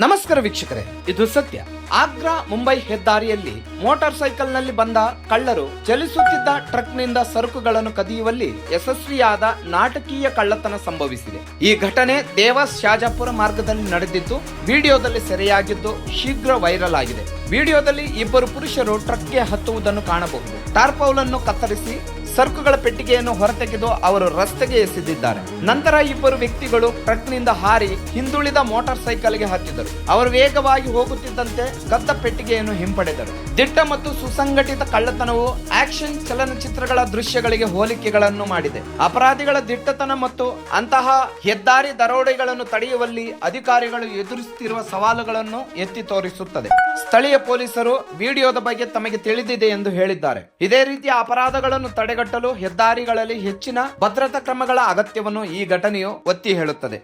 ನಮಸ್ಕಾರ ವೀಕ್ಷಕರೇ, ಇದು ಸತ್ಯ. ಆಗ್ರಾ ಮುಂಬೈ ಹೆದ್ದಾರಿಯಲ್ಲಿ ಮೋಟಾರ್ ಸೈಕಲ್ ನಲ್ಲಿ ಬಂದ ಕಳ್ಳರು ಚಲಿಸುತ್ತಿದ್ದ ಟ್ರಕ್ ನಿಂದ ಸರಕುಗಳನ್ನು ಕದಿಯುವಲ್ಲಿ ಯಶಸ್ವಿಯಾದ ನಾಟಕೀಯ ಕಳ್ಳತನ ಸಂಭವಿಸಿದೆ. ಈ ಘಟನೆ ದೇವಾಸ್ ಶಾಜಾಪುರ ಮಾರ್ಗದಲ್ಲಿ ನಡೆದಿದ್ದು ವಿಡಿಯೋದಲ್ಲಿ ಸೆರೆಯಾಗಿದ್ದು ಶೀಘ್ರ ವೈರಲ್ ಆಗಿದೆ. ವಿಡಿಯೋದಲ್ಲಿ ಇಬ್ಬರು ಪುರುಷರು ಟ್ರಕ್ಗೆ ಹತ್ತುವುದನ್ನು ಕಾಣಬಹುದು. ಟಾರ್ಪೌಲ್ ಅನ್ನು ಕತ್ತರಿಸಿ ಸರಕುಗಳ ಪೆಟ್ಟಿಗೆಯನ್ನು ಹೊರತೆಗೆದು ಅವರು ರಸ್ತೆಗೆ ಎಸೆದಿದ್ದಾರೆ. ನಂತರ ಇಬ್ಬರು ವ್ಯಕ್ತಿಗಳು ಟ್ರಕ್ ನಿಂದ ಹಾರಿ ಹಿಂದುಳಿದ ಮೋಟಾರ್ ಸೈಕಲ್ಗೆ ಹತ್ತಿದರು. ಅವರು ವೇಗವಾಗಿ ಹೋಗುತ್ತಿದ್ದಂತೆ ಕದ್ದ ಪೆಟ್ಟಿಗೆಯನ್ನು ಹಿಂಪಡೆದರು. ದಿಟ್ಟ ಮತ್ತು ಸುಸಂಘಟಿತ ಕಳ್ಳತನವು ಆಕ್ಷನ್ ಚಲನಚಿತ್ರಗಳ ದೃಶ್ಯಗಳಿಗೆ ಹೋಲಿಕೆಗಳನ್ನು ಮಾಡಿದೆ. ಅಪರಾಧಿಗಳ ದಿಟ್ಟತನ ಮತ್ತು ಅಂತಹ ಹೆದ್ದಾರಿ ದರೋಡೆಗಳನ್ನು ತಡೆಯುವಲ್ಲಿ ಅಧಿಕಾರಿಗಳು ಎದುರಿಸುತ್ತಿರುವ ಸವಾಲುಗಳನ್ನು ಎತ್ತಿ ತೋರಿಸುತ್ತದೆ. ಸ್ಥಳೀಯ ಪೊಲೀಸರು ವಿಡಿಯೋದ ಬಗ್ಗೆ ತಮಗೆ ತಿಳಿದಿದೆ ಎಂದು ಹೇಳಿದ್ದಾರೆ. ಇದೇ ರೀತಿಯ ಅಪರಾಧಗಳನ್ನು ತಡೆಗಟ್ಟಲು ಹೆದ್ದಾರಿಗಳಲ್ಲಿ ಹೆಚ್ಚಿನ ಭದ್ರತಾ ಕ್ರಮಗಳ ಅಗತ್ಯವನ್ನು ಈ ಘಟನೆಯು ಒತ್ತಿ ಹೇಳುತ್ತದೆ.